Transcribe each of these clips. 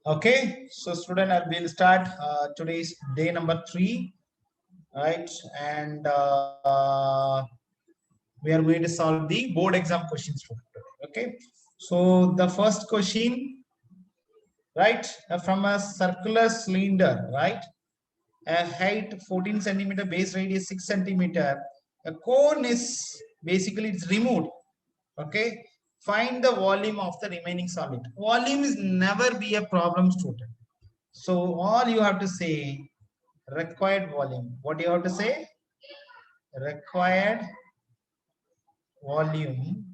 Okay, so student, I will start today's day number 3, right? And we are going to solve the board exam questions today. Okay, so the first question, right, from a circular cylinder, right? A height 14 centimeter, base radius 6 centimeter. A cone is basically it's removed. Okay, find the volume of the remaining solid. Volume is never be a problem, student. So all you have to say required volume. What do you have to say? Required volume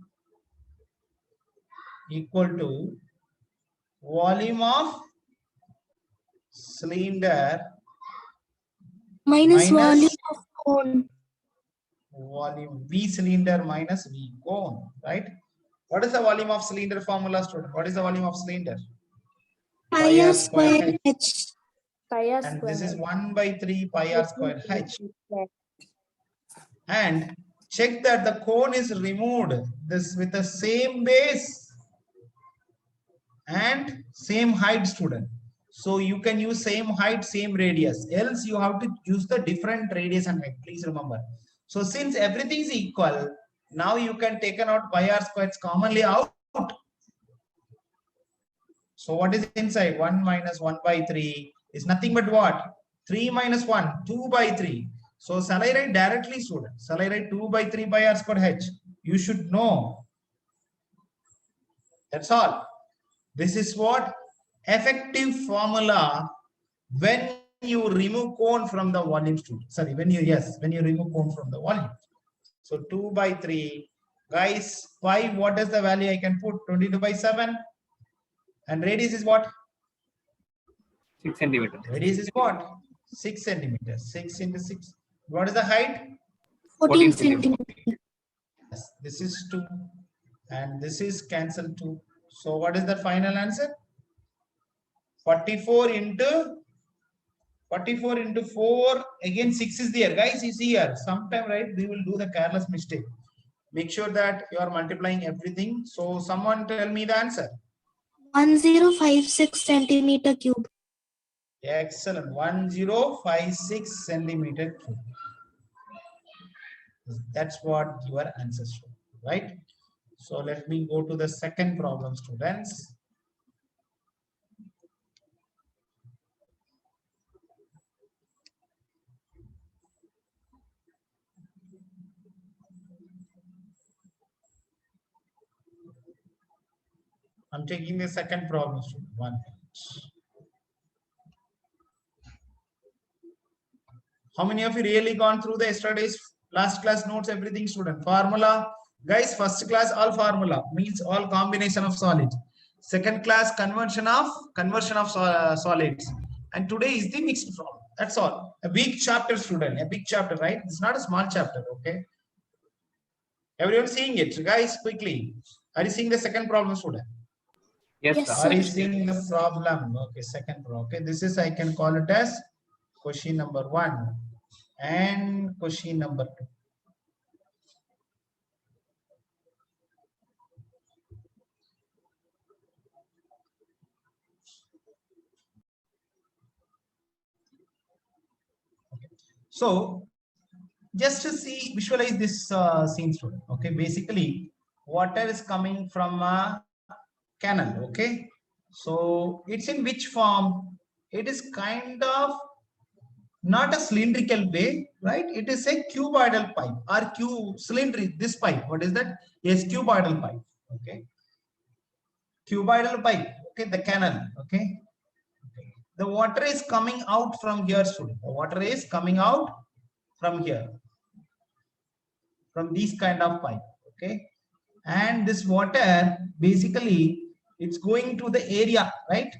equal to volume of cylinder minus minus volume of cone. volume V cylinder minus V cone, right? What is the volume of cylinder formula, student? What is the volume of cylinder? Pi r square h. And this is 1 by 3 pi r square h. And check that the cone is removed this with the same base and same height, student. So you can use same height, same radius, else you have to use the different radius and height. Please remember. So since everything is equal, now you can take out pi r square, it's commonly out. So what is inside? 1 minus 1 by 3 is nothing but what? 3 minus 1, 2 by 3. So shall I write directly, student? Shall I write 2 by 3 pi r square h? You should know. That's all. This is what effective formula when you remove cone from the volume, student. Sorry, when you remove cone from the volume. So 2 by 3, guys, pi, what is the value I can put? 22 by 7. And radius is what? 6 centimeters. Radius is what? 6 centimeters. 6 into 6. What is the height? 14 centimeters. Yes, this is 2. And this is cancelled 2. So what is the final answer? 44 into 4. Again 6 is there. Guys, you see here. Sometime, right, we will do the careless mistake. Make sure that you are multiplying everything. So someone tell me the answer. 1056 centimeter cube. Excellent. 1056 centimeter cube. That's what your answer should, right? So let me go to the second problem, students. I'm taking the second problem, student. 1 minute. How many of you really gone through the yesterday's last class notes, everything, student? Formula, guys, first class all formula means all combination of solids. Second class conversion of solids. And today is the mixed problem. That's all. A big chapter, student. A big chapter, right? It's not a small chapter, okay? Everyone seeing it, guys? Quickly, are you seeing the second problem, student? Yes, Yes, sir. Are you seeing the problem? Okay, second problem. Okay, this is, I can call it as question number 1 and question number 2. Okay. So just to see, visualize this scene, student. Okay, basically water is coming from a canal. Okay, so it's in which form? It is kind of not a cylindrical way, right? It is a cuboidal pipe or cylindrical. This pipe, what is that? Yes, cuboidal pipe. Okay, cuboidal pipe. Okay, the canal. Okay, the water is coming out from here, student. The water is coming out from here, from these kind of pipe. Okay, and this water basically it's going to the area, right,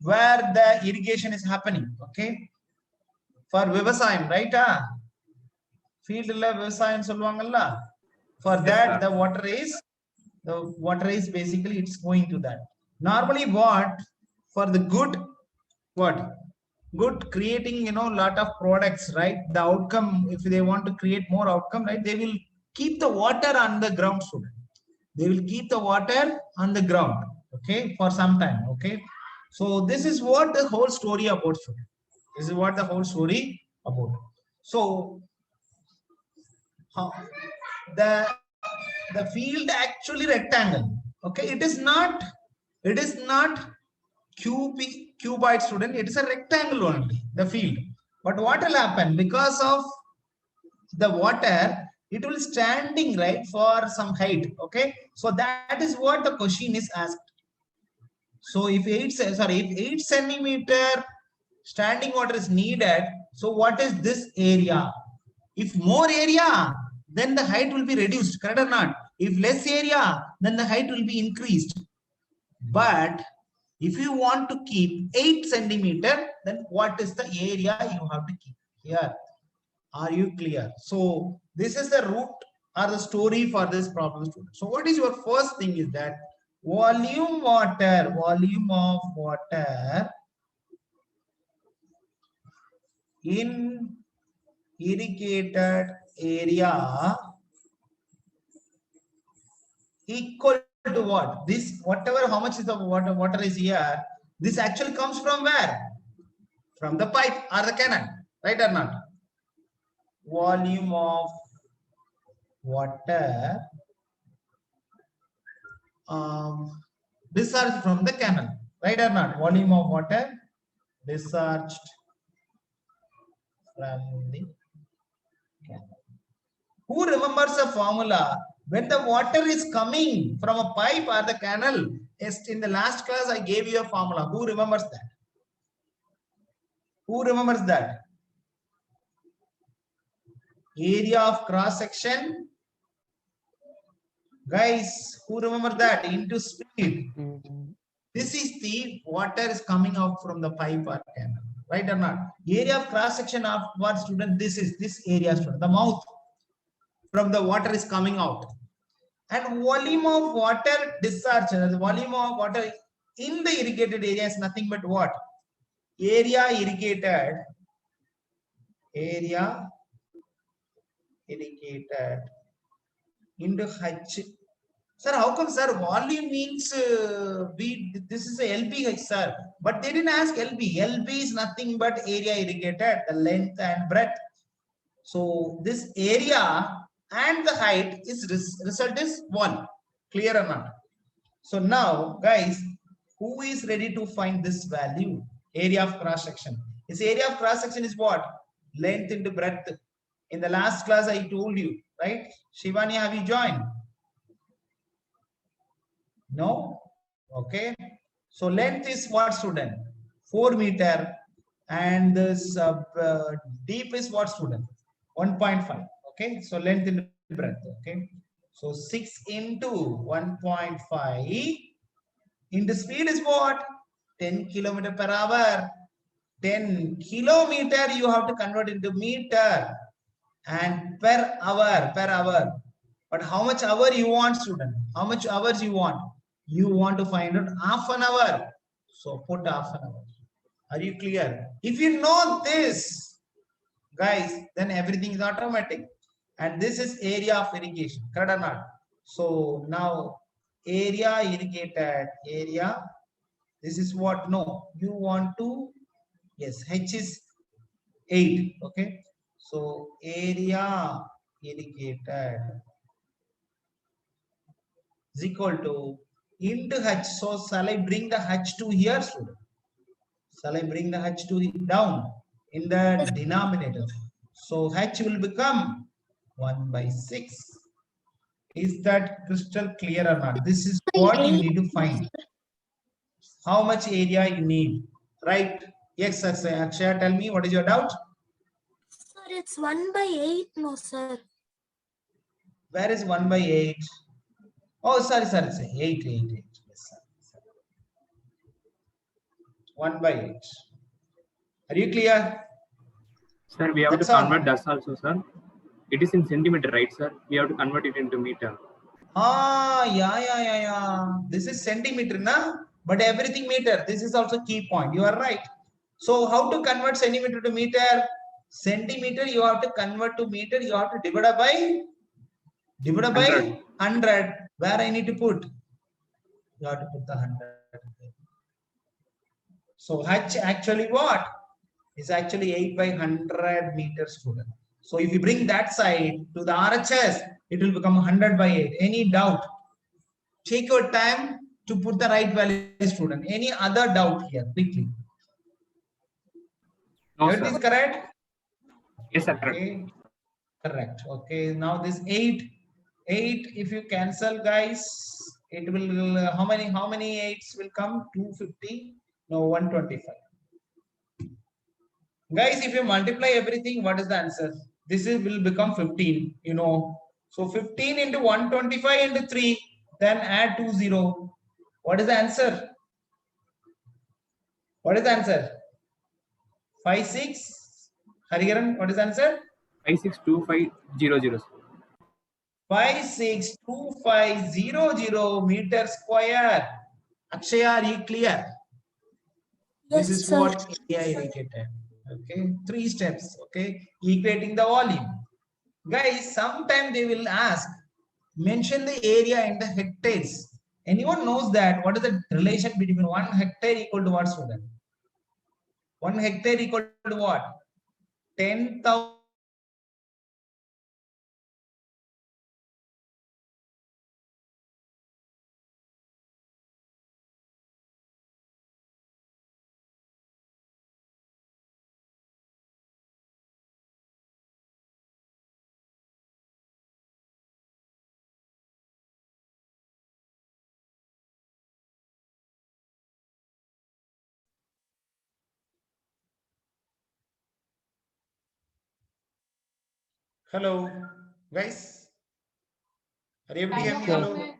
where the irrigation is happening. Okay, for Vivasayam, right? Field Vivasayam solvangalla. For that, the water is basically it's going to that. Normally, what for the good, good creating, lot of products, right? The outcome, if they want to create more outcome, right, they will keep the water on the ground, student. They will keep the water on the ground, okay, for some time. Okay, So this is what the whole story about. This is what the whole story about. So the field actually rectangle. Okay, it is not cuboid, student. It is a rectangle only, the field. But what will happen because of the water, it will standing right for some height. Okay, so that is what the question is asked. So if 8 centimeter standing water is needed, so what is this area? If more area, then the height will be reduced, correct or not? If less area, then the height will be increased. But if you want to keep 8 centimeter, then what is the area you have to keep here? Are you clear? So this is the root or the story for this problem, student. So what is your first thing is that volume of water in irrigated area equal to what? This whatever, how much is the water is here, this actually comes from where? From the pipe or the canal, right or not? Volume of water discharged from the canal, right or not? Volume of water discharged from the canal. Who remembers the formula when the water is coming from a pipe or the canal? Yes, in the last class I gave you a formula. Who remembers that? Who remembers that? Area of cross section. Guys, who remember that? Into speed. This is the water is coming out from the pipe or canal, right or not? Area of cross section of what, student? This is this area, student. The mouth from the water is coming out. And volume of water discharge, the volume of water in the irrigated area is nothing but what? Area irrigated into H. Sir, how come, sir? Volume means this is a LB, sir. But they didn't ask LB. LB is nothing but area irrigated, the length and breadth. So this area and the height is result is 1. Clear or not? So now, guys, who is ready to find this value? Area of cross section. This area of cross section is what? Length into breadth. In the last class, I told you, right? Shivani, have you joined? No? Okay. So length is what, student? 4 meter. And this deep is what, student? 1.5. Okay. So length into breadth. Okay. So 6 into 1.5 into speed is what? 10 kilometer per hour. 10 kilometer you have to convert into meter and per hour. But how much hour you want, student? How much hours you want? You want to find out half an hour. So put half an hour. Are you clear? If you know this, guys, then everything is automatic. And this is area of irrigation, correct or not? So now area irrigated area. This is what? No, you want to, yes, H is 8. Okay. So area irrigated is equal to into H. So shall I bring the H to here, student? Shall I bring the H to down in the denominator? So H will become 1/6. Is that crystal clear or not? This is what you need to find. How much area you need, right? Yes, Akshaya, tell me what is your doubt? Sir, it's 1/8. No, sir. Where is 1/8? Oh, sorry, 8. Yes, sir. 1/8. Are you clear? Sir, we have That's to all. convert that also, sir. It is in centimeter, right, sir? We have to convert it into meter. Yeah. This is centimeter, na? But everything meter. This is also key point. You are right. So how to convert centimeter to meter? Centimeter you have to convert to meter. You have to divide by 100. Where I need to put? You have to put the 100. So h actually what? Is actually 8 by 100 meters, student. So if you bring that side to the RHS, it will become 100 by 8. Any doubt? Take your time to put the right value, student. Any other doubt here, quickly? No, Everything sir. is correct? Yes, sir. Correct. Okay, correct. Okay, now this 8, if you cancel, guys, it will, how many 8s will come? 250? No, 125. Guys, if you multiply everything, what is the answer? This will become 15, you know. So 15 into 125 into 3, then add 20. What is the answer? What is the answer? 56. Hariharan, what is the answer? 562500. 562500 meter square. Akshaya, are you clear? Yes, This is sir. what area indicated. Okay, 3 steps. Okay, equating the volume. Guys, sometime they will ask, mention the area in the hectares. Anyone knows that? What is the relation between 1 hectare equal to what, student? 1 hectare equal to what? 10,000. Hello, guys. Are you able to hear me? Hello.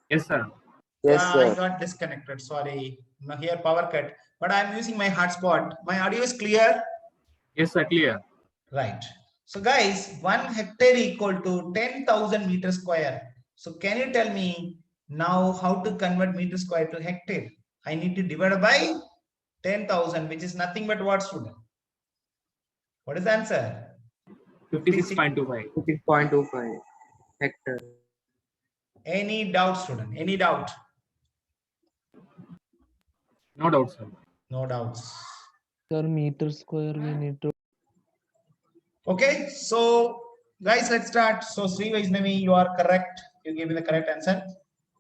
Yes, sir. Yes, I sir. got disconnected. Sorry. Now here power cut, but I'm using my hotspot. My audio is clear. Yes, sir. Clear. Right. So guys, 1 hectare equal to 10,000 meters square. So can you tell me now how to convert meter square to hectare? I need to divide by 10,000, which is nothing but what, student? What is the answer? 56.25. 6.25 hectare. Any doubt, student? Any doubt? No doubt, sir. No doubts. Sir, meter square we need to. Okay, so guys, let's start. So Sri Vaishnavi, you are correct. You gave me the correct answer.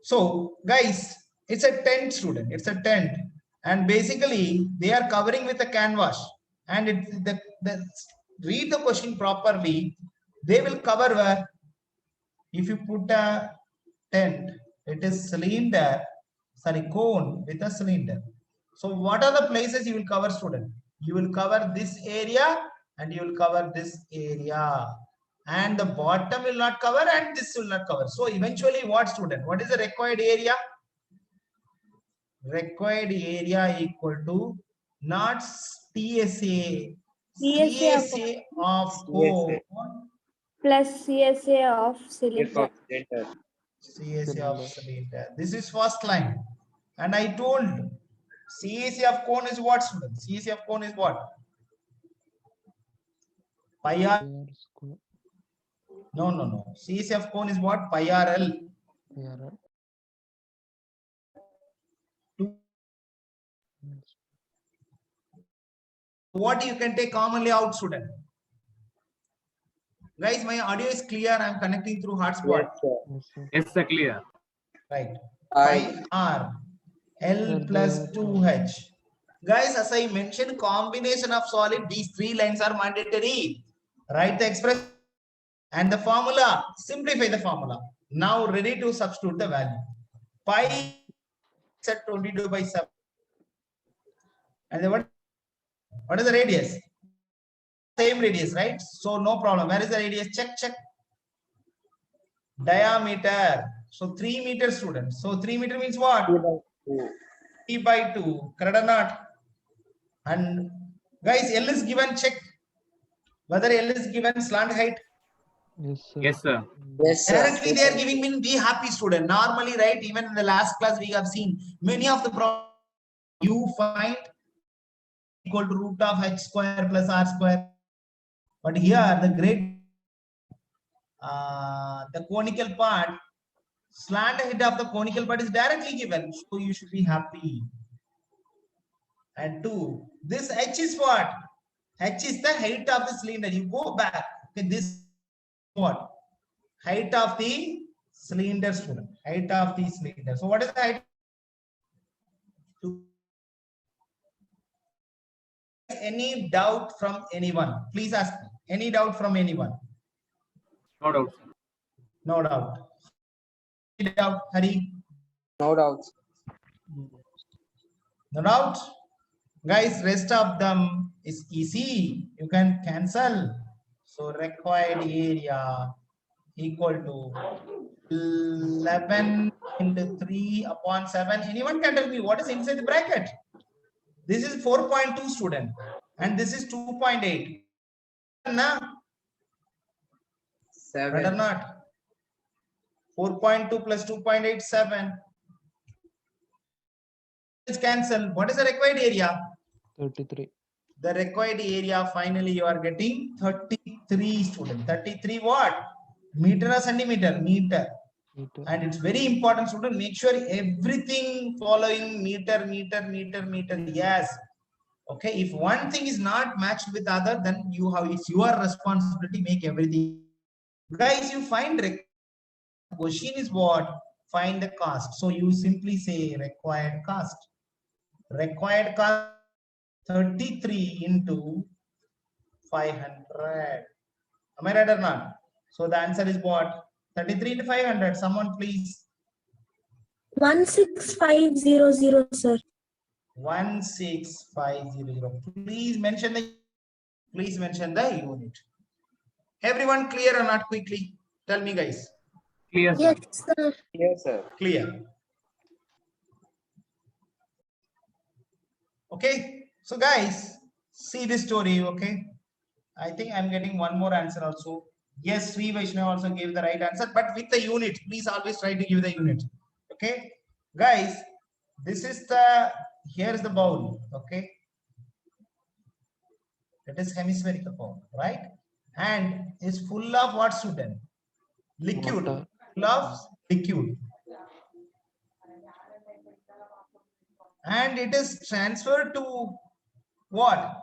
So guys, it's a tent, student. It's a tent, and basically they are covering with a canvas. And read the question properly. They will cover where? If you put a tent, it is cylinder, sorry, cone with a cylinder. So what are the places you will cover, student? You will cover this area and you will cover this area. And the bottom will not cover and this will not cover. So eventually what, student? What is the required area? Required area equal to not TSA, CSA of cone plus CSA of Yes, cylinder. of center. CSA of cylinder. This is first line. And I told CSA of cone is what, student? CSA of cone is what? Pi R. No. CSA of cone is what? Pi RL. What you can take commonly out, student? Guys, my audio is clear. I'm connecting through hotspot. Yes, sir. Yes, sir. Clear. Right. I Pi R L plus 2H. Guys, as I mentioned, combination of solid, these 3 lines are mandatory. Write the expression and the formula. Simplify the formula. Now ready to substitute the value. Pi is at 22 by 7. And then what is the radius? Same radius, right? So no problem. Where is the radius? Check. Diameter. So 3 meters, students. So 3 meter means what? 3 by 2. Correct or not? And guys, L is given. Check whether L is given slant height. Yes, sir. Yes, sir. Yes, sir. Directly they are giving me be happy, student. Normally, right? Even in the last class, we have seen many of the problems you find equal to root of h square plus r square. But here the the conical part, slant height of the conical part is directly given. So you should be happy. and 2. This h is what? H is the height of the cylinder. You go back. Okay, this what? Height of the cylinder, student. Height of the cylinder. So what is the height? Any doubt from anyone? Please ask me. Any doubt from anyone? No doubt, sir. No doubt. Any doubt, Hari? No doubts. No doubt. Guys, rest of them is easy. You can cancel. So required area equal to 11 into 3 upon 7. Anyone can tell me what is inside the bracket? This is 4.2, student, and this is 2.8. Right or 7. not? 4.2 plus 2.8, 7. Let's cancel. What is the required area? 33. The required area, finally you are getting 33, student. 33 what? Meter or centimeter? Meter. Meter. And it's very important, student, make sure everything following meter. Yes. Okay, if one thing is not matched with other, then it's your responsibility, make everything. Guys, you find question is what? Find the cost. So you simply say required cost. Required cost 33 into 500. Am I right or not? So the answer is what? 33 into 500. Someone please. 16500, sir. 16500. Please mention the unit. Everyone clear or not? Quickly tell me, guys. Clear, sir. Yes, sir. Yes, sir. Clear. Okay, so guys, see this story. Okay, I think I'm getting one more answer also. Yes, Sri Vaishnav also gave the right answer, but with the unit. Please always try to give the unit. Okay, guys, this is here's the bowl. Okay, it is hemispherical bowl, right? And is full of what, student? Liquid. Water. Full of liquid. And it is transferred to what?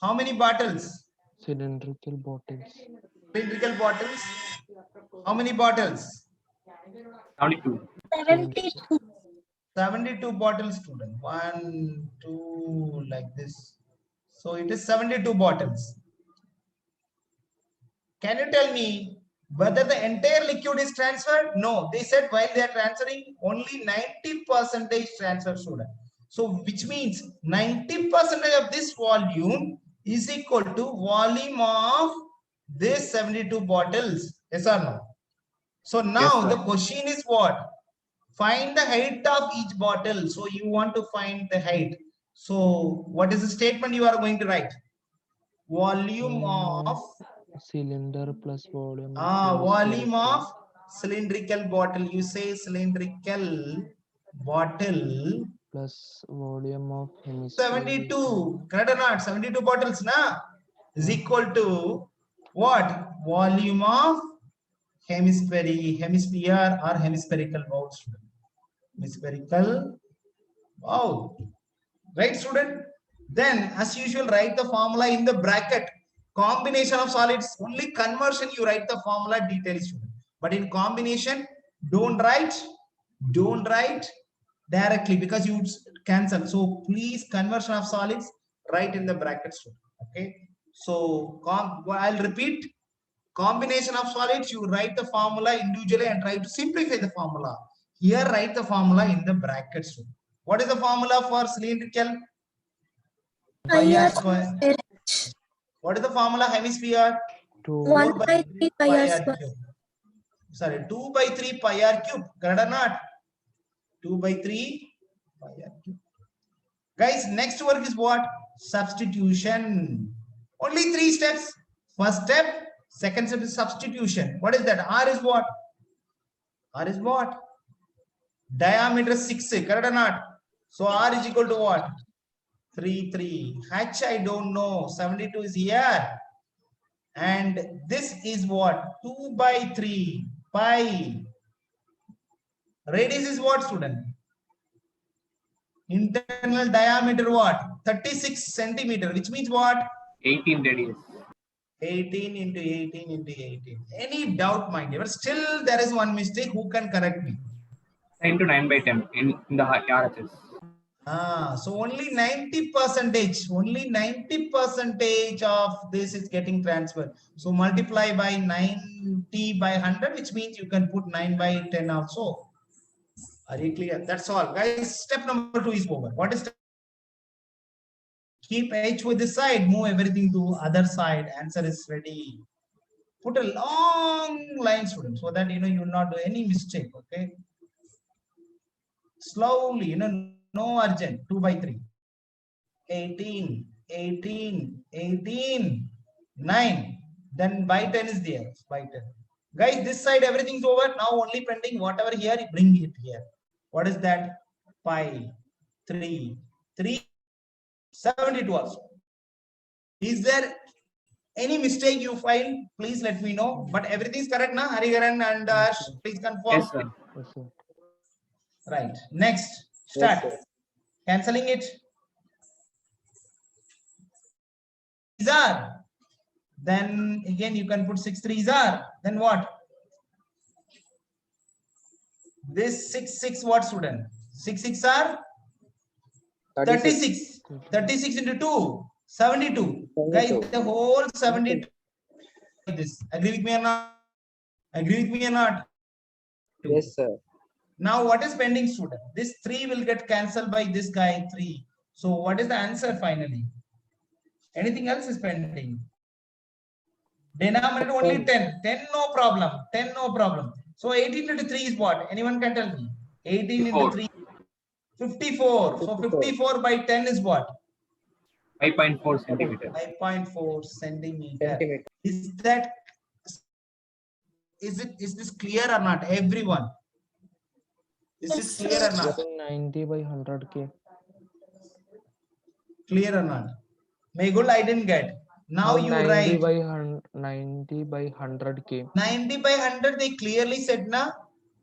How many bottles? Cylindrical bottles. Cylindrical bottles. How many bottles? 72. 72. 72 bottles, student. 1, 2, like this. So it is 72 bottles. Can you tell me whether the entire liquid is transferred? No, they said while they are transferring, only 90% transfer, student. So which means 90% of this volume is equal to volume of this 72 bottles. Yes or no? So now Yes, the sir. question is what? Find the height of each bottle. So you want to find the height. So what is the statement you are going to write? Volume of Cylinder plus volume. volume of cylindrical bottle. You say cylindrical bottle. Plus volume of hemisphere. 72. Correct or not? 72 bottles na is equal to what? Volume of hemisphere or hemispherical bowl, student. Hemispherical bowl. Right, student? Then, as usual, write the formula in the bracket. Combination of solids, only conversion you write the formula details, student. But in combination, don't write directly because you cancel. So please, conversion of solids, write in the brackets, student. Okay. So I'll repeat. Combination of solids, you write the formula individually and try to simplify the formula. Here, write the formula in the brackets. What is the formula for cylindrical? Pi r square. What is the formula hemisphere? 1 by 3 pi r square. Sorry, 2 by 3 pi r cube. Correct or not? 2 by 3 pi r cube. Guys, next work is what? Substitution. Only 3 steps. First step. Second step is substitution. What is that? R is what? R is what? Diameter 6. Correct or not? So R is equal to what? 3, 3. H I don't know. 72 is here. And this is what? 2 by 3 pi. Radius is what, student? Internal diameter what? 36 centimeter, which means what? 18 radius. 18 into 18 into 18. Any doubt, my dear? Still, there is one mistake. Who can correct me? 10 to 9 by 10 in the RHS. So only 90%, only 90% of this is getting transferred. So multiply by 90 by 100, which means you can put 9 by 10 also. Are you clear? That's all, guys. Step number 2 is over. What is step? Keep H with this side, move everything to other side. Answer is ready. Put a long line, student, so that you will not do any mistake. Okay. Slowly, no urgent. 2 by 3. 18, 18, 18, 9. Then by 10 is there. By 10. Guys, this side everything's over. Now only pending whatever here, bring it here. What is that? Pi 3, 3, 72 also. Is there any mistake you find? Please let me know. But everything is correct, na? Hariharan and Ash, please confirm. Yes, sir. Yes, sir. Right. Next, start. Yes, sir. Cancelling it. These are. Then again you can put 6 3s are. Then what? This 6 6 what, student? 6 6 are 36. 36 into 2, 72. Guys, the whole 72. This. Agree with me or not? Agree with me or not? Yes, sir. Now what is pending, student? This 3 will get cancelled by this guy 3. So what is the answer finally? Anything else is pending? Denominator only 10. 10 no problem. 10 no problem. So 18 into 3 is what? Anyone can tell me? 18 into 3. 54. So 54 by 10 is what? 5.4 centimeter. 5.4 centimeter. Centimeter. Is this clear or not? Everyone. Is this clear or not? 90 by 100K. Clear or not? Megul, I didn't get. Now you 90 write by 100K. 90 by 100. They clearly said na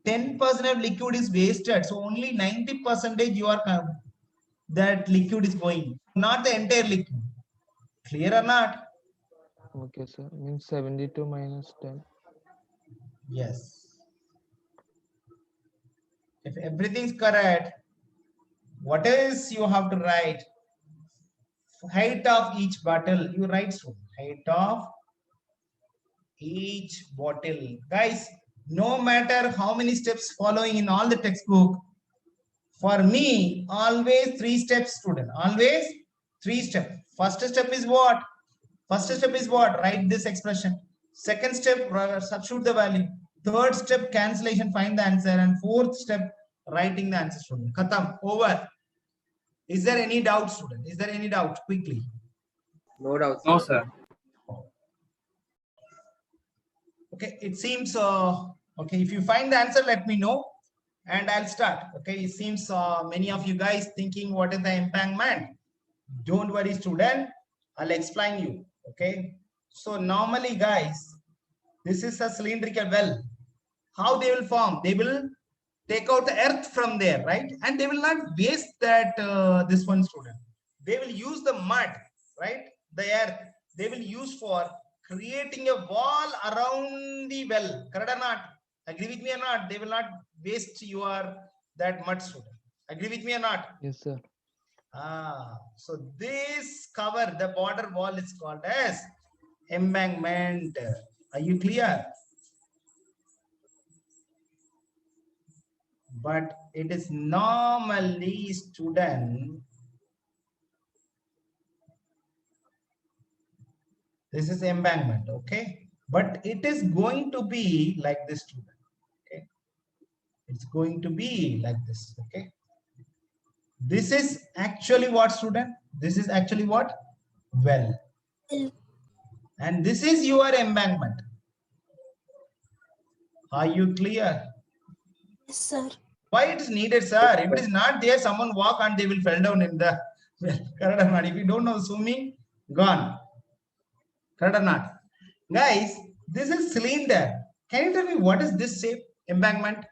10% of liquid is wasted. So only 90% you are that liquid is going, not the entire liquid. Clear or not? Okay, sir. Means 72 minus 10. Yes. If everything is correct, what else you have to write? Height of each bottle. You write so. Height of each bottle. Guys, no matter how many steps following in all the textbook, for me, always 3 steps, student. Always 3 steps. First step is what? First step is what? Write this expression. Second step, substitute the value. Third step, cancellation, find the answer. And fourth step, writing the answer, student. Khatam, over. Is there any doubt, student? Is there any doubt? Quickly. No doubt. No, sir. Okay, it seems, okay, if you find the answer, let me know. And I'll start. Okay, it seems many of you guys thinking what is the embankment. Don't worry, student. I'll explain you. Okay, so normally, guys, this is a cylindrical well. How they will form? They will take out the earth from there, right? And they will not waste that this one, student. They will use the mud, right? The earth. They will use for creating a wall around the well. Correct or not? Agree with me or not? They will not waste your that mud, student. Agree with me or not? Yes, sir. So this cover, the border wall, is called as embankment. Are you clear? But it is normally, student, this is embankment, okay? But it is going to be like this, student. Okay, it's going to be like this. Okay, this is actually what, student? This is actually what? Well. And this is your embankment. Are you clear? Yes, sir. Why it is needed, sir? If it is not there, someone walk and they will fall down in the well. Correct or not? If you don't know swimming, gone. Correct or not? Guys, this is cylinder. Can you tell me what is this shape? Embankment.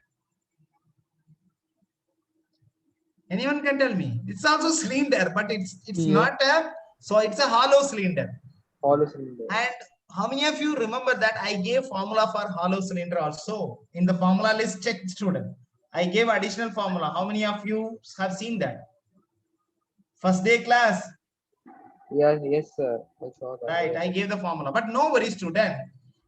Anyone can tell me? It's also cylinder, but it's Yeah. not a, so it's a hollow cylinder. Hollow cylinder. And how many of you remember that I gave formula for hollow cylinder also in the formula list? Check, student. I gave additional formula. How many of you have seen that? First day class, Yes, sir. I saw that. right? I gave the formula, but no worries, student.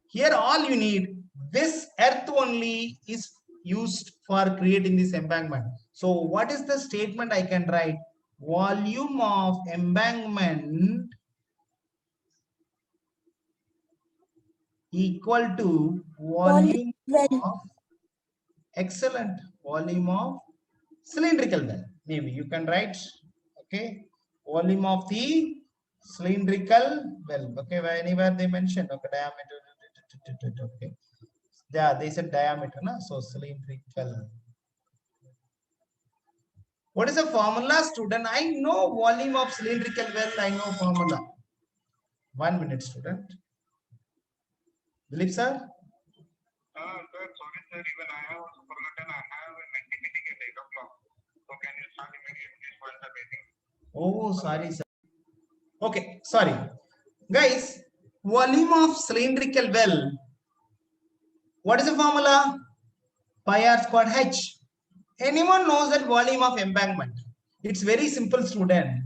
Here, all you need, this earth only is used for creating this embankment. So what is the statement I can write? Volume of embankment equal to volume Well, of, excellent, volume of cylindrical well. Maybe you can write, okay, volume of the cylindrical well. Okay, anywhere they mentioned, okay, diameter, okay. Yeah, they said diameter, na? So cylindrical. What is the formula, student? I know volume of cylindrical well, I know formula. 1 minute, student. Dilip sir? Sir, sorry, sir. Even I have also forgotten. I have a meeting at 8 o'clock. So can you start immediately once the meeting? Oh, sorry, sir. Okay, sorry. Guys, volume of cylindrical well. What is the formula? Pi r squared h. Anyone knows that volume of embankment? It's very simple, student.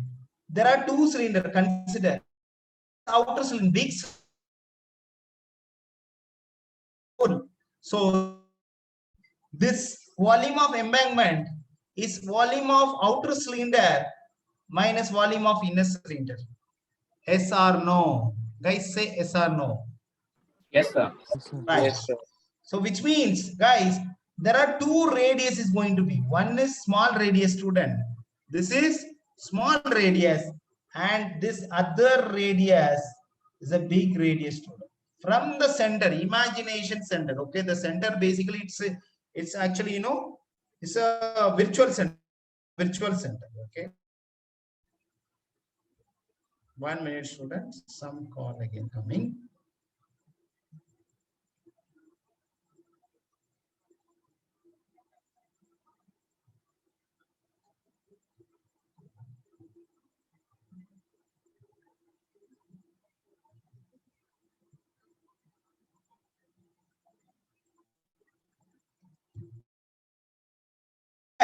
There are two cylinders. Consider outer cylinder, big. So this volume of embankment is volume of outer cylinder minus volume of inner cylinder. Yes or no? Guys, say yes or no. Yes, sir. Yes, sir. Right. Yes, sir. So which means, guys, there are two radius is going to be. One is small radius, student. This is small radius, and this other radius is a big radius, student. From the center, imagination center. Okay, the center basically it's actually, you know, it's a virtual center. Virtual center. Okay. 1 minute, students. Some call again coming.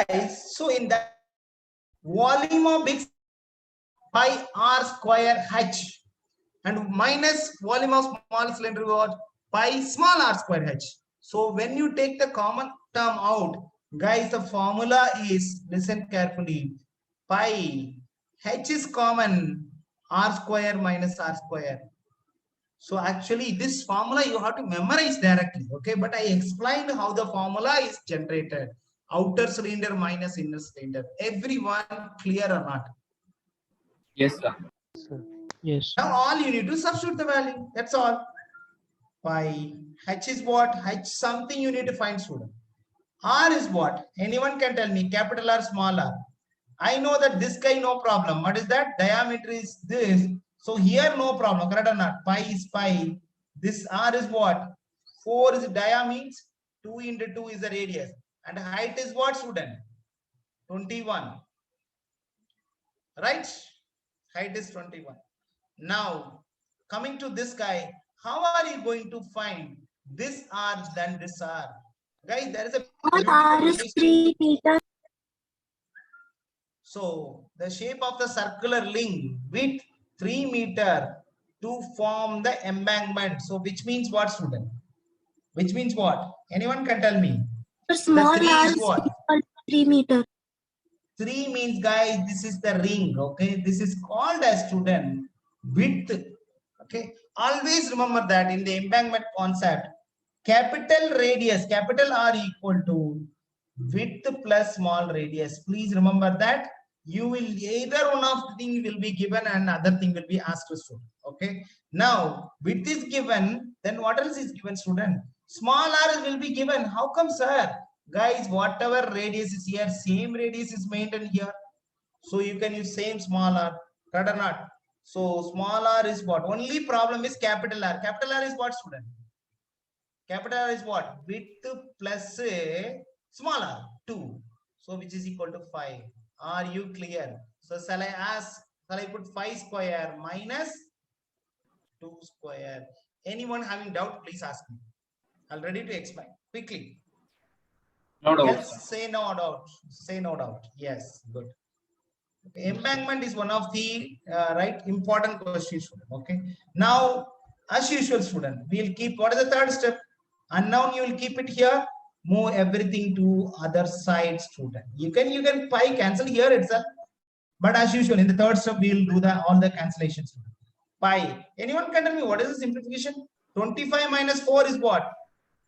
Guys, so in that volume of big pi r square h and minus volume of small cylinder what pi small r square h. So when you take the common term out, guys, the formula is, listen carefully, pi h is common, r square minus r square. So actually this formula you have to memorize directly, okay? But I explained how the formula is generated. Outer cylinder minus inner cylinder. Everyone clear or not? Yes, sir. Sir. Yes. Now all you need to substitute the value. That's all. Pi h is what? H something you need to find, student. R is what? Anyone can tell me, capital R, small r. I know that this guy no problem. What is that? Diameter is this. So here no problem. Correct or not? Pi is pi. This R is what? 4 is dia means 2 into 2 is the radius. And height is what, student? 21. Right? Height is 21. Now, coming to this guy, how are you going to find this R than this R? Guys, there is a what R is 3 meters. So the shape of the circular ring with 3 meter to form the embankment. So which means what, student? Which means what? Anyone can tell me. The small three R is is what? equal to 3 meters. 3 means, guys, this is the ring. Okay, this is called as, student, width. Okay, always remember that in the embankment concept, capital radius, capital R equal to width plus small radius. Please remember that. You will either one of the thing will be given and other thing will be asked to student. Okay, now width is given, then what else is given, student? Small r will be given. How come, sir? Guys, whatever radius is here, same radius is maintained here. So you can use same small r, right or not? So small r is what? Only problem is capital R. Capital R is what, student? Capital R is what? Width plus small r, 2. So which is equal to 5. Are you clear? So shall I ask, shall I put 5 square minus 2 square? Anyone having doubt, please ask me. I'm ready to explain quickly. No doubt, Yes, sir. say no doubt. Say no doubt. Yes, good. Embankment is one of the right important questions. Okay. Now, as usual, student, we'll keep. What is the third step? Unknown. You will keep it here. Move everything to other side, student. You can pi cancel here itself. But as usual, in the third step, we'll do all the cancellations. Pi. Anyone can tell me what is the simplification? 25 minus 4 is what?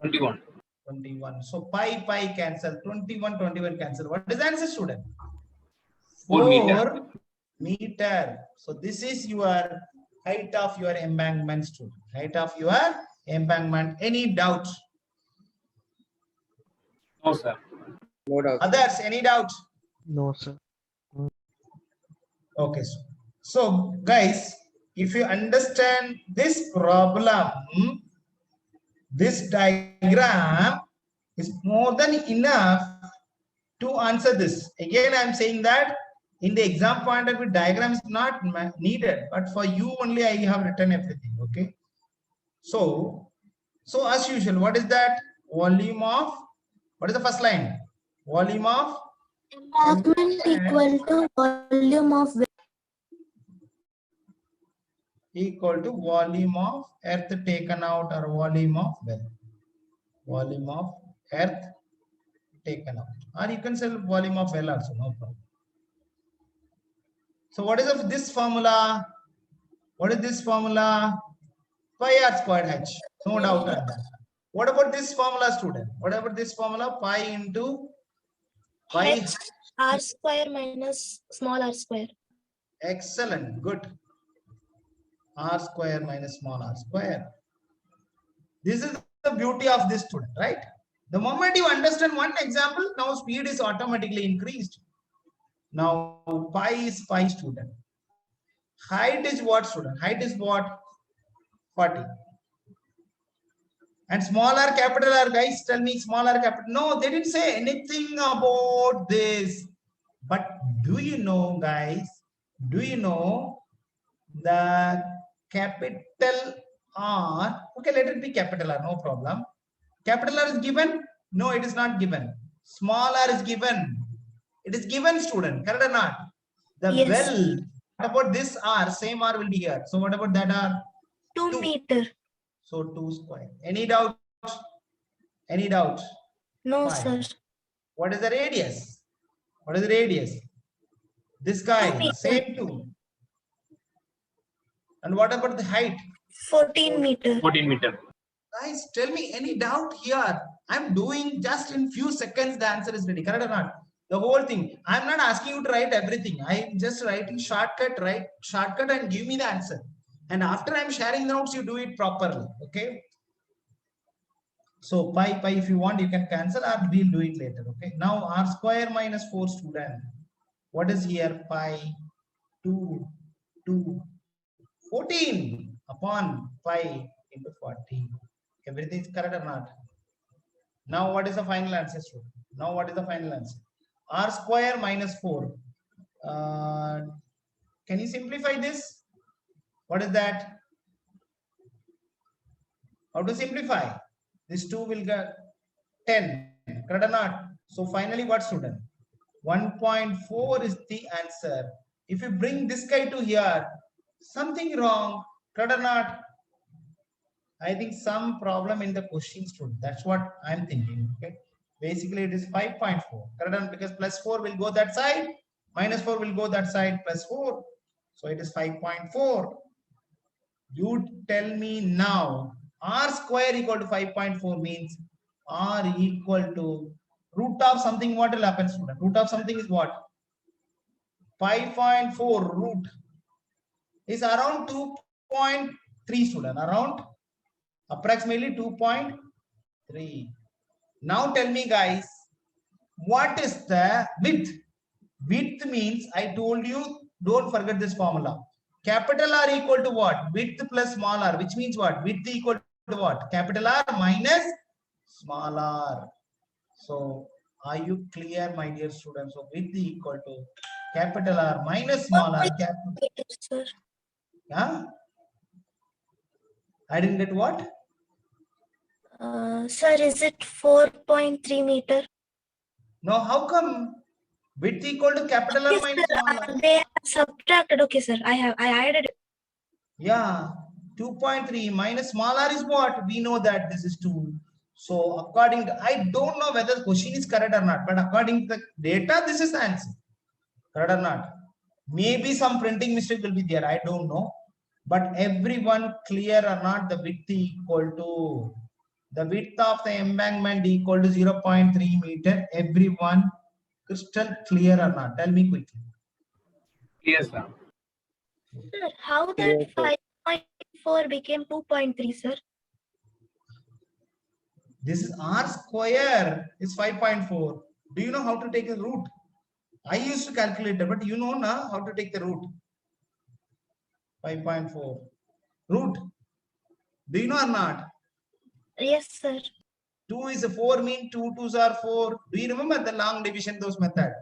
21. 21. So pi cancel. 21 cancel. What is the answer, student? 4 meter. 4 meter. So this is your height of your embankment, student. Height of your embankment. Any doubt? No, sir. No doubt. Others, any doubt? No, sir. Okay. So guys, if you understand this problem, this diagram is more than enough to answer this. Again, I'm saying that in the exam point of view, diagram is not needed, but for you only I have written everything. Okay. So as usual, what is that? Volume of, what is the first line? Volume of Embankment equal to volume of well. equal to volume of earth taken out or volume of well. Volume of earth taken out. Or you can say volume of well also, no problem. So what is this formula? What is this formula? Pi r squared h. No doubt on that. What about this formula, student? What about this formula? Pi into pi. H r square minus small r square. Excellent. Good. R square minus small r square. This is the beauty of this, student, right? The moment you understand one example, now speed is automatically increased. Now pi is pi, student. Height is what, student? Height is what? 40. And small r, capital R, guys, tell me small r, capital. No, they didn't say anything about this. But do you know, guys? Do you know the capital R? Okay, let it be capital R, no problem. Capital R is given? No, it is not given. Small r is given. It is given, student. Correct or not? The Yes. well. What about this R? Same R will be here. So what about that R? 2 meter. So 2 square. Any doubt? Any doubt? No, Fine. sir. What is the radius? What is the radius? This guy, 2 meter. same 2. And what about the height? 14 meter. 14 meter. Guys, tell me any doubt here. I'm doing just in few seconds, the answer is ready. Correct or not? The whole thing. I'm not asking you to write everything. I'm just writing shortcut, right? Shortcut and give me the answer. And after I'm sharing notes, you do it properly. Okay. So pi, if you want, you can cancel or we'll do it later. Okay. Now r square minus 4, student. What is here? Pi 2, 14 upon pi into 40. Everything is correct or not? Now what is the final answer, student? Now what is the final answer? R square minus 4. Can you simplify this? What is that? How to simplify? This 2 will get 10. Correct or not? So finally what, student? 1.4 is the answer. If you bring this guy to here, something wrong. Correct or not? I think some problem in the question, student. That's what I'm thinking. Okay. Basically, it is 5.4. Correct? Because plus 4 will go that side, minus 4 will go that side, plus 4. So it is 5.4. You tell me now, r square equal to 5.4 means r equal to root of something. What will happen, student? Root of something is what? 5.4 root is around 2.3, student. Around approximately 2.3. Now tell me, guys, what is the width? Width means, I told you, don't forget this formula. Capital R equal to what? Width plus small r, which means what? Width equal to what? Capital R minus small r. So Are you clear, my dear students? So width equal to capital R minus small r capital. Sir. Yeah? I didn't get what? Sir, is it 4.3 meter? No, how come? Width equal to capital R Yes, minus sir. small r. They have subtracted. Okay, sir. I added it. Yeah, 2.3 minus small r is what? We know that this is 2. So according to, I don't know whether the question is correct or not, but according to the data, this is the answer. Correct or not? Maybe some printing mistake will be there. I don't know. But everyone clear or not, the width equal to, the width of the embankment equal to 0.3 meter. Everyone crystal clear or not? Tell me quickly. Yes, sir. Sir, how Clear, that sir. 5.4 became 2.3, sir? This is r square is 5.4. Do you know how to take the root? I used to calculate it, but you know now how to take the root. 5.4. Root. Do you know or not? Yes, sir. 2 is a 4 mean 2 2s are 4. Do you remember the long division, those method?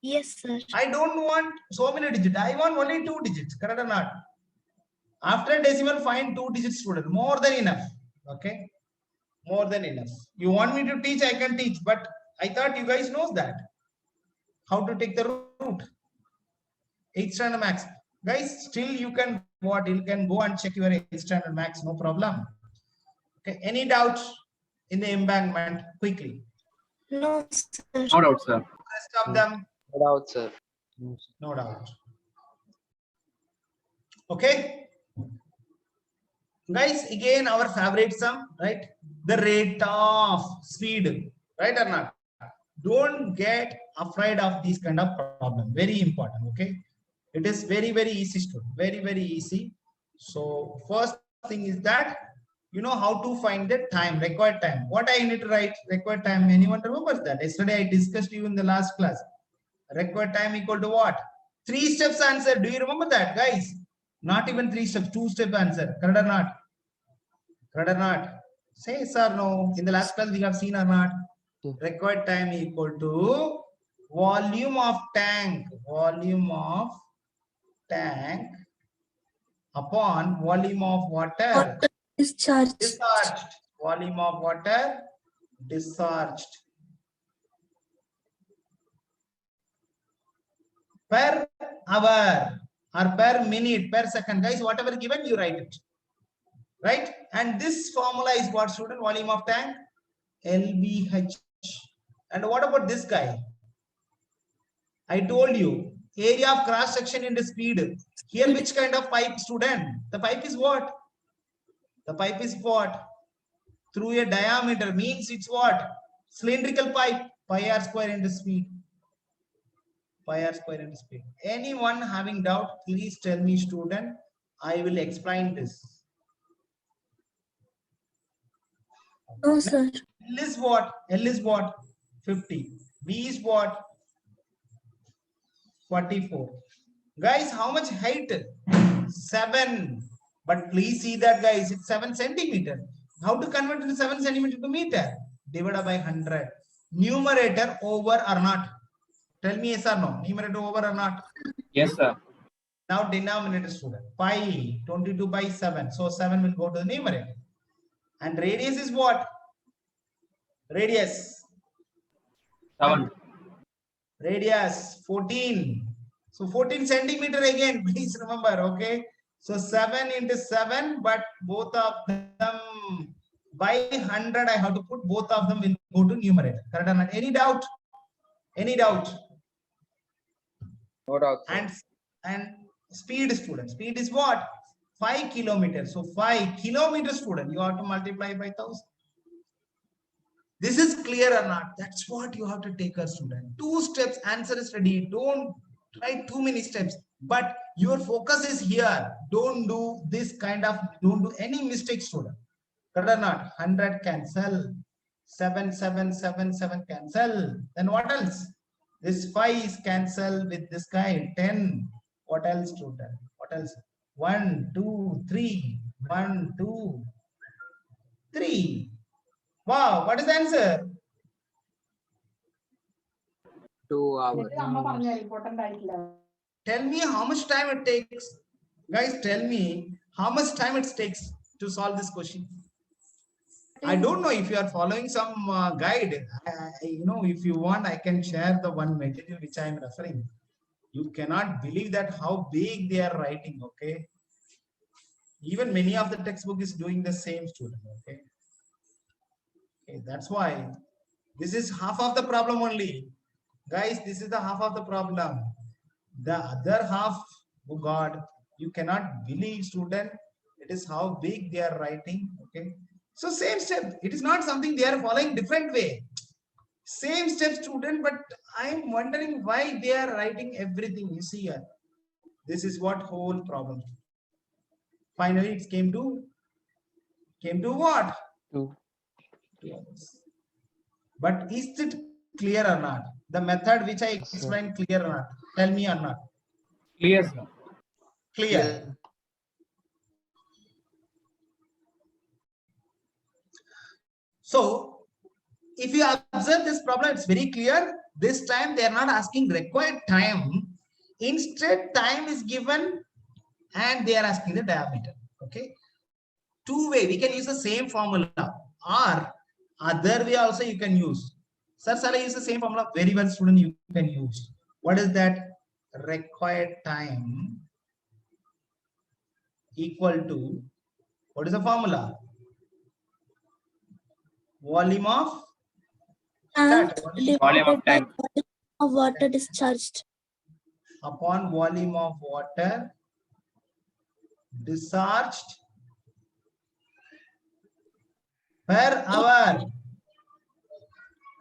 Yes, sir. I don't want so many digits. I want only 2 digits. Correct or not? After decimal, find 2 digits, student. More than enough. Okay. More than enough. You want me to teach? I can teach. But I thought you guys knows that. How to take the root. 8th standard max. Guys, still you can what? You can go and check your 8th standard max. No problem. Okay. Any doubts in the embankment? Quickly. No, sir. No doubt, sir. Rest of them. No doubt, sir. No doubt. Okay. Guys, again our favorite sum, right? The rate of speed, right or not? Don't get afraid of these kind of problem. Very important. Okay. It is very, very easy, student. Very, very easy. So first thing is that you know how to find the time, required time. What I need to write required time? Anyone remembers that? Yesterday I discussed you in the last class. Required time equal to what? 3 steps answer. Do you remember that, guys? Not even 3 steps, 2-step answer. Correct or not? Correct or not? Say yes or no. In the last class we have seen or not? Yes. Required time equal to volume of tank. Volume of tank upon volume of water Water discharge. discharged. Volume of water discharged. Per hour or per minute, per second. Guys, whatever given, you write it. Right? And this formula is what, student? Volume of tank? LBH. And what about this guy? I told you, area of cross section into speed. Here, which kind of pipe, student? The pipe is what? The pipe is what? Through a diameter, means it's what? Cylindrical pipe. Pi r square into speed. Pi r square into speed. Anyone having doubt, please tell me, student. I will explain this. No, sir. L is what? L is what? 50. B is what? 44. Guys, how much height? 7. But please see that, guys, it's 7 centimeter. How to convert it to 7 centimeter to meter? Divided by 100. Numerator over or not? Tell me yes or no. Numerator over or not? Yes, sir. Now denominator, student. Pi 22 by 7. So 7 will go to the numerator. And radius is what? Radius. 7. Radius 14. So 14 centimeter again. Please remember. Okay. So 7 into 7, but both of them by 100. I have to put both of them will go to numerator. Correct or not? Any doubt? Any doubt? No doubt, sir. And speed, student. Speed is what? 5 kilometers. So 5 kilometers, student. You have to multiply by 1000. This is clear or not? That's what you have to take a student. 2 steps, answer is ready. Don't try too many steps. But your focus is here. Don't do this kind of, don't do any mistake, student. Correct or not? 100 cancel. 7, 7, 7, 7 cancel. Then what else? This 5 is cancel with this guy. 10. What else, student? What else? 1, 2, 3. 1, 2, 3. Wow, what is the answer? 2 hours. Tell me how much time it takes. Guys, tell me how much time it takes to solve this question. I don't know if you are following some guide. If you want, I can share the one material which I am referring. You cannot believe that how big they are writing, okay? Even many of the textbook is doing the same, student, okay? Okay, that's why this is half of the problem only. Guys, this is the half of the problem. The other half, oh God, you cannot believe, student, it is how big they are writing, okay? So same step, it is not something they are following different way. Same step, student, but I'm wondering why they are writing everything. You see here, this is what whole problem. Finally, it came to what? 2. 2 hours. But is it clear or not? The method which I explained clear or not? Tell me or not? Clear, sir. Clear. So, if you observe this problem, it's very clear. This time they are not asking required time. Instead, time is given and they are asking the diameter. Okay. Two way, we can use the same formula, or other way also you can use. Sir, shall I use the same formula? Very well, student, you can use. What is that? Required time equal to, what is the formula? Volume of Tank Volume of divided by tank. volume of water discharged. upon volume of water discharged per hour.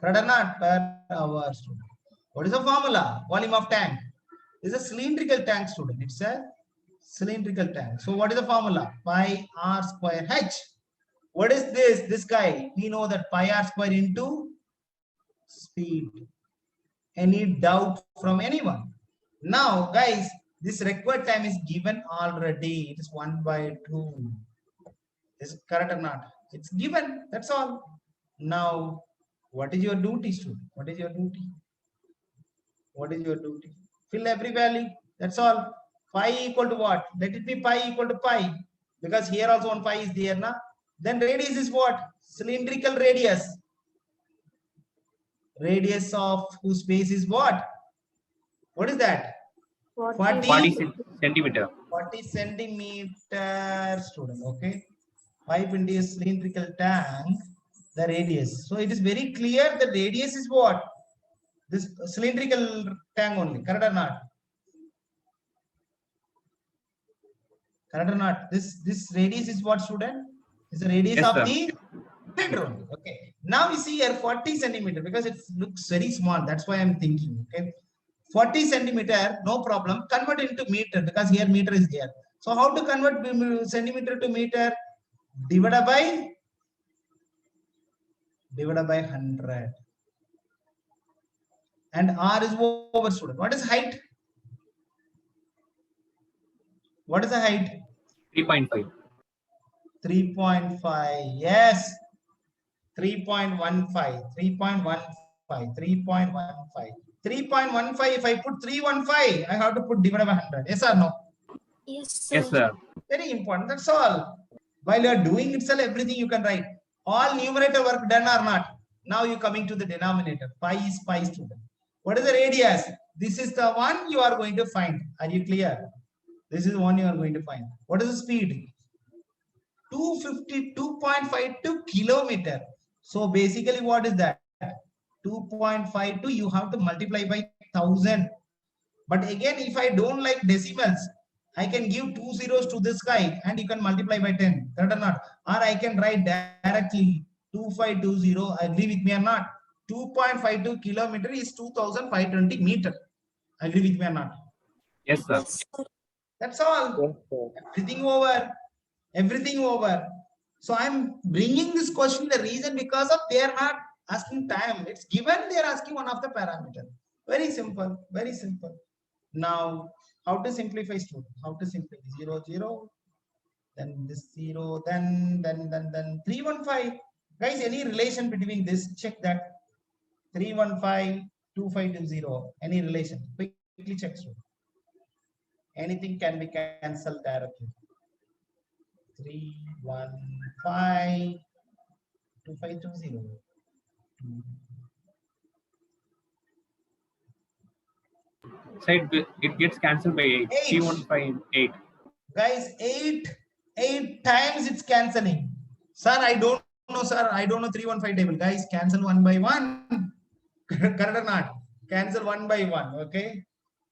Correct or not? Per hour, student. What is the formula? Volume of tank. It's a cylindrical tank, student. It's a cylindrical tank. So what is the formula? Pi r square h. What is this? This guy. We know that pi r square into speed. Any doubt from anyone? Now, guys, this required time is given already. It is 1/2. Is it correct or not? It's given. That's all. Now, what is your duty, student? What is your duty? What is your duty? Fill every value. That's all. Pi equal to what? Let it be pi equal to pi. Because here also one pi is there, na? Then radius is what? Cylindrical radius. Radius of whose space is what? What is that? 40 centimeter. 40 centimeter, student. Okay. Pipe into a cylindrical tank, the radius. So it is very clear the radius is what? This cylindrical tank only. Correct or not? Correct or not? This radius is what, student? Is the radius Yes, of sir. the cylinder only. Okay. Now we see here 40 centimeter because it looks very small. That's why I'm thinking. Okay. 40 centimeter, no problem. Convert into meter because here meter is there. So how to convert centimeter to meter? Divided by 100. And R is over, student. What is height? What is the height? 3.5. 3.5. Yes. 3.15. 3.15. 3.15. 3.15. If I put 315, I have to put divided by 100. Yes or no? Yes, sir. Yes, sir. Very important. That's all. While you are doing itself, everything you can write. All numerator work done or not. Now you coming to the denominator. Pi is pi, student. What is the radius? This is the one you are going to find. Are you clear? This is the one you are going to find. What is the speed? 252.52 kilometer. So basically what is that? 2.52 you have to multiply by 1000. But again, if I don't like decimals, I can give 2 zeros to this guy and you can multiply by 10. Correct or not? Or I can write directly 2520. Agree with me or not? 2.52 kilometer is 2520 meter. Agree with me or not? Yes, sir. Yes, sir. That's all. Yes, sir. Everything over. Everything over. So I'm bringing this question the reason because of they are not asking time. It's given they are asking one of the parameter. Very simple. Very simple. Now, how to simplify, student? How to simplify? 0, 0. Then this 0. Then 315. Guys, any relation between this? Check that. 315 2520. Any relation? Quickly check. Anything can be cancelled directly. 315 2520. So it gets cancelled by 8. 3158. Guys, eight times it's cancelling. Sir, I don't know, sir. I don't know 315 table. Guys, cancel one by one. Correct or not? Cancel one by one. Okay.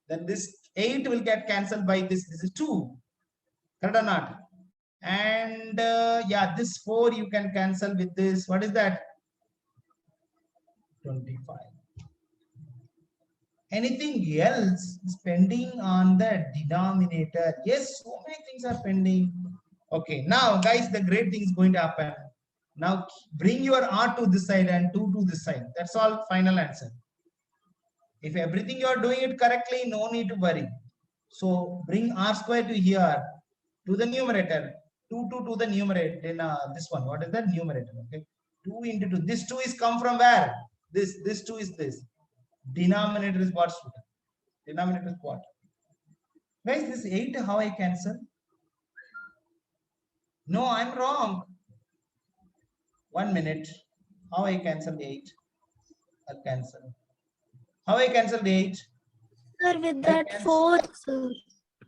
Then this 8 will get cancelled by this. This is 2. Correct or not? And yeah, this 4 you can cancel with this. What is that? 25. Anything else is pending on the denominator? Yes, so many things are pending. Okay, now guys, the great thing is going to happen. Now bring your R to this side and 2 to this side. That's all, final answer. If everything you are doing it correctly, no need to worry. So bring R square to here, to the numerator, 2 to the numerator. Then this one, what is that? Numerator. Okay, 2 into 2. This 2 is come from where? This 2 is this. Denominator is what? Denominator is what? Guys, this 8, how I cancel? No, I'm wrong. 1 minute. How I cancel the 8? I'll cancel. How I cancel the 8? Sir, with that 4, sir.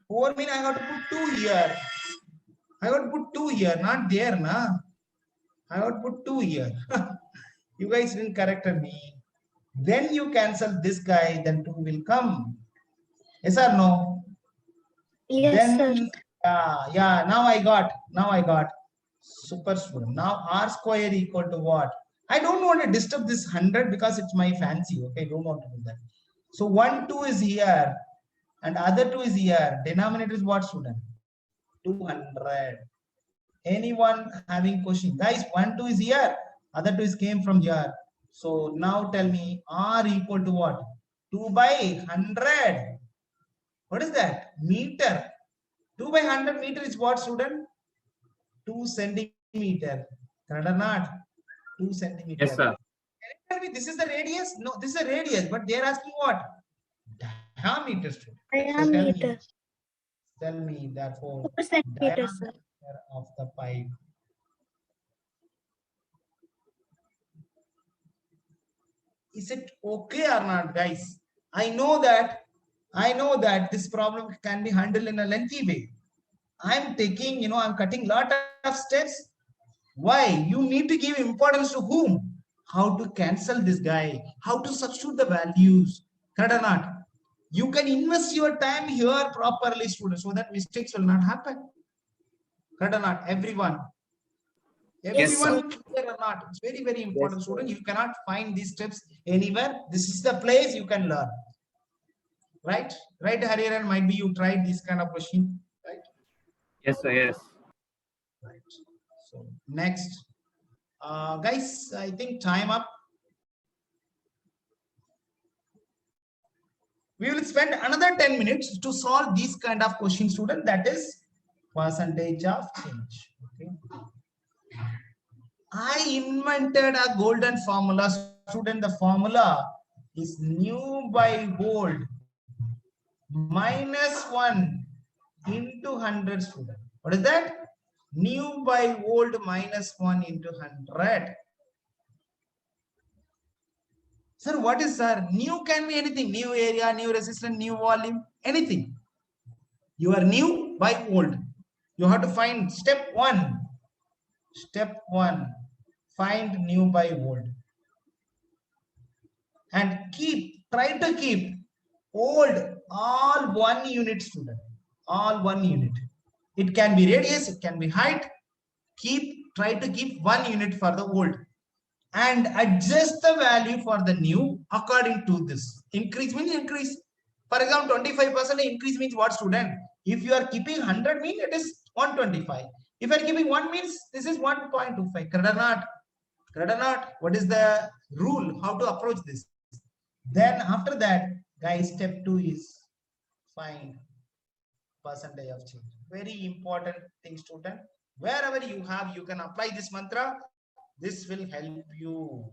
4 mean I have to put 2 here. I got to put 2 here, not there, na. I got to put 2 here. You guys didn't correct me. Then you cancel this guy, then 2 will come. Yes or no? Yes, Then, sir. yeah, now I got. Super student. Now R square equal to what? I don't want to disturb this 100 because it's my fancy. Okay, don't want to do that. So 1, 2 is here and other 2 is here. Denominator is what, student? 200. Anyone having question? Guys, 1, 2 is here. Other 2 is came from here. So now tell me R equal to what? 2 by 100. What is that? Meter. 2 by 100 meter is what, student? 2 centimeter. Correct or not? 2 centimeter. Yes, sir. Can you tell me this is the radius? No, this is a radius, but they are asking what? Diameter, student. Diameter. So tell me therefore 4 centimeters, sir. diameter of the pipe. Is it okay or not, guys? I know that this problem can be handled in a lengthy way. I'm taking, I'm cutting lot of steps. Why? You need to give importance to whom? How to cancel this guy, how to substitute the values. Correct or not? You can invest your time here properly, students, so that mistakes will not happen. Correct or not? Everyone. Yes, sir. Everyone clear or not? It's very, very important, student. You cannot find these steps anywhere. This is the place you can learn. Right? Right, Hariharan? Might be you tried this kind of question, right? Yes, sir. Yes. Right. So next, guys, I think time up. We will spend another 10 minutes to solve these kind of questions, student. That is percentage of change. Okay. I invented a golden formula, student. The formula is nu by old minus 1 into 100, student. What is that? Nu by old minus 1 into 100. Sir, what is, sir? Nu can be anything. New area, new resistance, new volume, anything. You are new by old. You have to find step 1. Step 1. Find new by old. And try to keep old all 1 unit, student. All 1 unit. It can be radius, it can be height. Try to keep 1 unit for the old. And adjust the value for the new according to this. Increase means increase. For example, 25% increase means what, student? If you are keeping 100 means it is 125. If you are keeping 1 means this is 1.25. Correct or not? Correct or not? What is the rule? How to approach this? Then after that, guys, step 2 is find percentage of change. Very important thing, student. Wherever you have, you can apply this mantra. This will help you.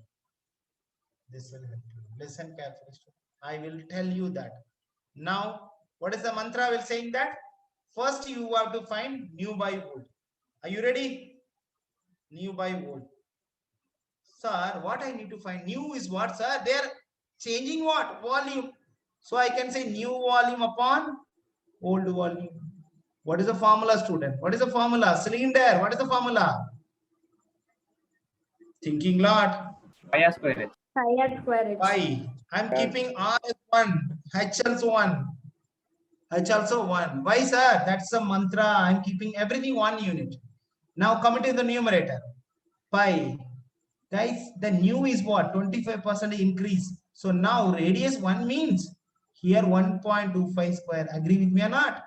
This will help you. Listen carefully. I will tell you that. Now, what is the mantra I will saying that? First, you have to find new by old. Are you ready? New by old. Sir, what I need to find? New is what, sir? They are changing what? Volume. So I can say new volume upon old volume. What is the formula, student? What is the formula? Cylinder. What is the formula? Thinking lot. Pi r square h. Pi r square h. Pi. I'm keeping R as 1. H also 1. H also 1. Why, sir? That's the mantra. I'm keeping everything 1 unit. Now come into the numerator. Pi. Guys, the new is what? 25% increase. So now radius 1 means here 1.25 square. Agree with me or not?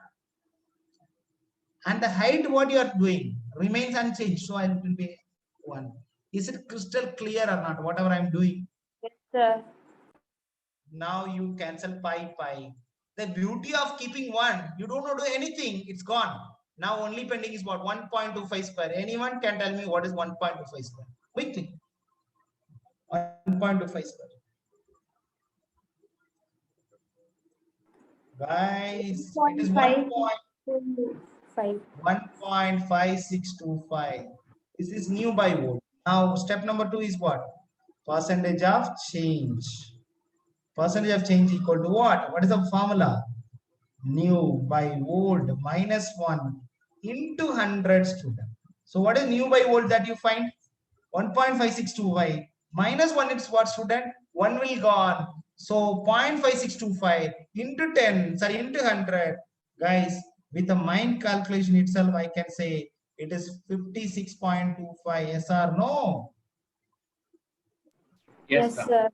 And the height, what you are doing, remains unchanged. So I will be 1. Is it crystal clear or not? Whatever I'm doing. Yes, sir. Now you cancel pi. The beauty of keeping 1, you don't do anything. It's gone. Now only pending is what? 1.25 square. Anyone can tell me what is 1.25 square? Quickly. 1.25 square. Guys, it is 1.5625. This is new by old. Now step number 2 is what? Percentage of change. Percentage of change equal to what? What is the formula? New by old minus 1 into 100 student. So what is new by old that you find? 1.5625 minus 1 is what, student? 1 will gone. So 0.5625 into 10, sorry, into 100. Guys, with the mind calculation itself, I can say it is 56.25. Yes or no? Yes, sir.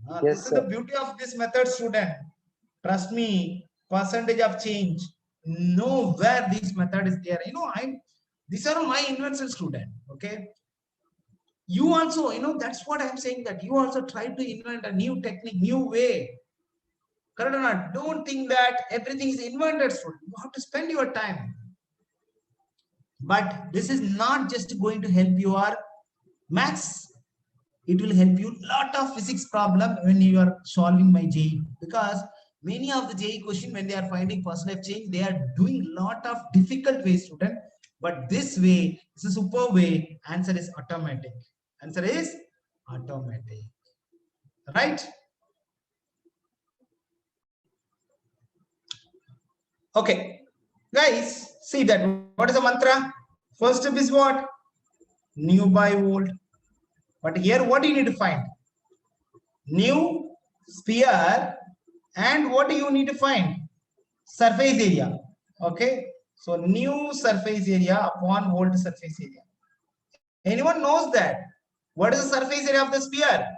Yes, This is sir. the beauty of this method, student. Trust me, percentage of change. Nowhere this method is there. These are my inventions, student. Okay. You also, that's what I'm saying, that you also try to invent a new technique, new way. Correct or not? Don't think that everything is invented, student. You have to spend your time. But this is not just going to help your maths. It will help you lot of physics problem when you are solving my JEE, because many of the JEE question, when they are finding percentage of change, they are doing lot of difficult ways, student. But this way is a super way. Answer is automatic. Answer is automatic. Right? Okay. Guys, see that. What is the mantra? First step is what? New by old. But here, what do you need to find? New sphere, and what do you need to find? Surface area. Okay. So new surface area upon old surface area. Anyone knows that? What is the surface area of the sphere?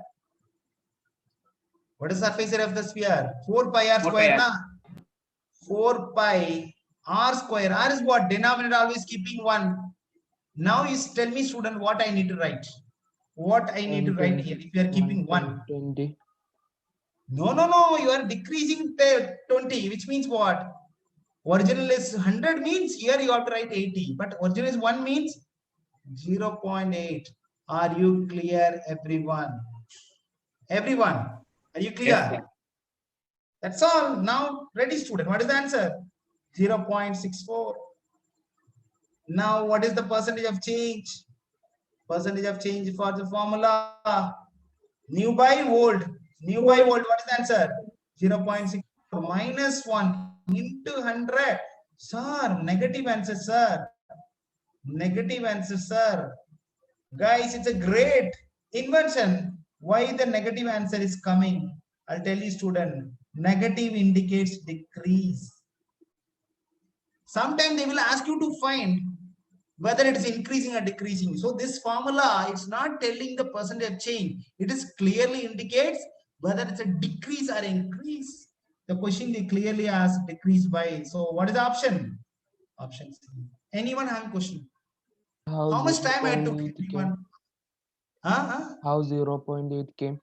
What is the surface area of the sphere? 4 pi r 4 square. pi r. Na? 4 pi r square. R is what? Denominator always keeping 1. Now you tell me, student, what I need to write. What I need to write here if you are keeping 1. 20. No. You are decreasing 20, which means what? Original is 100 means here you have to write 80. But original is 1 means 0.8. Are you clear, everyone? Everyone, are you clear? Yes, sir. That's all. Now, ready, student. What is the answer? 0.64. Now, what is the percentage of change? Percentage of change for the formula. New by old. New by old. What is the answer? 0.6 minus 1 into 100. Sir, negative answer, sir. Negative answer, sir. Guys, it's a great invention. Why the negative answer is coming? I'll tell you, student. Negative indicates decrease. Sometimes they will ask you to find whether it is increasing or decreasing. So this formula is not telling the percentage of change. It is clearly indicates whether it's a decrease or increase. The question they clearly ask decrease by. So what is the option? Option C. Anyone have a question? How much time I took? 0.8 came? Huh? How 0.8 came?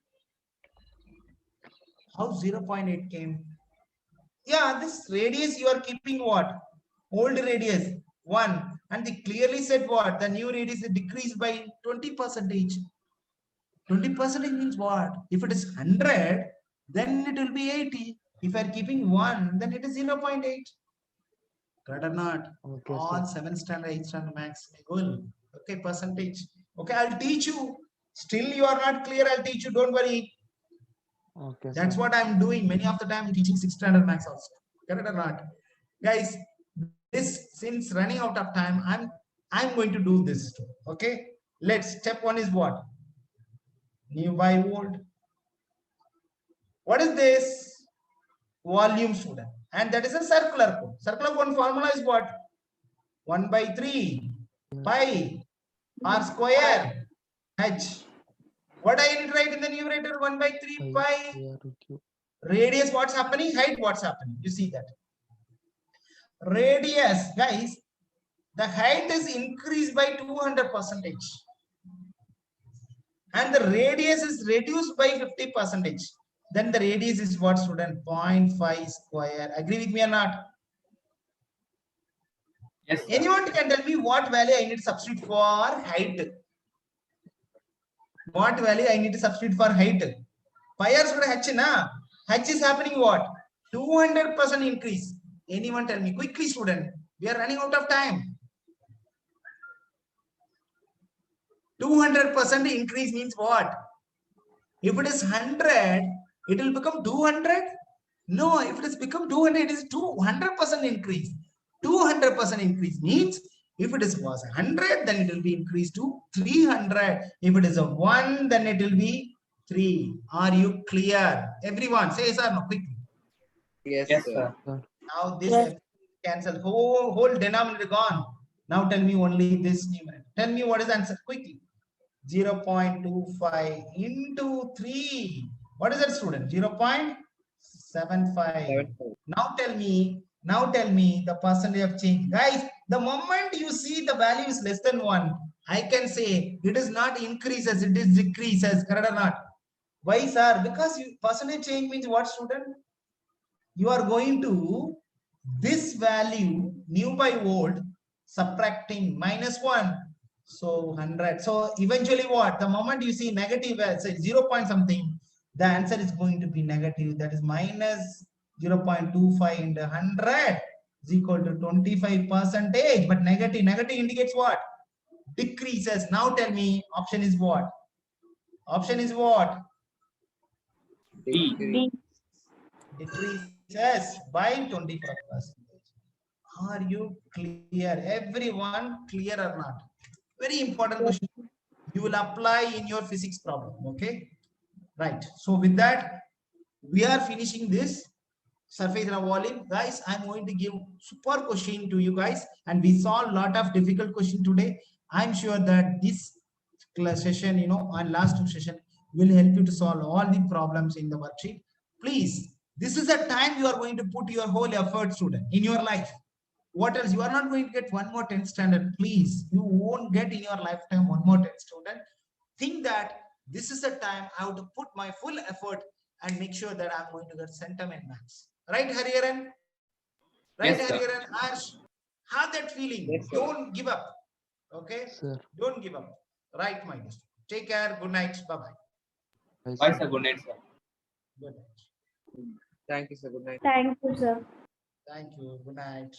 How 0.8 came? Yeah, this radius you are keeping what? Old radius 1, and they clearly said what? The new radius is decreased by 20%. 20% means what? If it is 100, then it will be 80. If I are keeping 1, then it is 0.8. Correct or not? Okay, All sir. 7 standard, 8 standard max will. Okay, percentage. Okay, I'll teach you. Still you are not clear, I'll teach you. Don't worry. Okay, That's sir. what I'm doing. Many of the time I'm teaching 6 standard max also. Correct or not? Guys, this since running out of time, I'm going to do this too. Okay. Let's step 1 is what? New by old. What is this? Volume, student. And that is a circular code. Circular code formula is what? 1 by 3 pi r square h. What I need to write in the numerator? 1 by 3 pi. IRQ. Radius, what's happening? Height, what's happening? You see that. Radius, guys, the height is increased by 200%. And the radius is reduced by 50%. Then the radius is what, student? 0.5 square. Agree with me or not? Yes, sir. Anyone can tell me what value I need to substitute for height? What value I need to substitute for height? Pi r square h, na? H is happening what? 200% increase. Anyone tell me quickly, student? We are running out of time. 200% increase means what? If it is 100, it will become 200? No, if it has become 200, it is 200% increase. 200% increase means if it is was 100, then it will be increased to 300. If it is a 1, then it will be 3. Are you clear? Everyone, say yes or no, quickly. Yes, Yes, sir. sir. Now this Yes. cancel. Whole denominator gone. Now tell me only this numerator. Tell me what is the answer quickly. 0.25 into 3. What is that, student? 0.75. 75. Now tell me the percentage of change. Guys, the moment you see the value is less than 1, I can say it is not increases, it is decreases. Correct or not? Why, sir? Because percentage change means what, student? You are going to this value new by old subtracting -1. So 100. So eventually what? The moment you see negative, say 0 point something, the answer is going to be negative. That is minus 0.25 into 100 is equal to 25%. But negative indicates what? Decreases. Now tell me, option is what? Option is what? D. D. Decreases by 25%. Are you clear? Everyone clear or not? Very important question. You will apply in your physics problem. Okay. Right. So with that, we are finishing this surface volume. Guys, I'm going to give super question to you guys. And we saw a lot of difficult question today. I'm sure that this class session, and last two session will help you to solve all the problems in the worksheet. Please, this is the time you are going to put your whole effort, student, in your life. What else? You are not going to get one more 10th standard. Please, you won't get in your lifetime one more 10th student. Think that this is the time I have to put my full effort and make sure that I'm going to get centum in maths. Right, Hariharan? Right, Yes, sir. Hariharan? Ash, have that feeling. Yes, sir. Don't give up. Okay? Sir. Don't give up. Right, my dear. Take care. Good night. Bye-bye. Bye, Bye, sir. sir. Good night, sir. Good night. Thank you, sir. Good night. Thank you, sir. Thank you. Good night.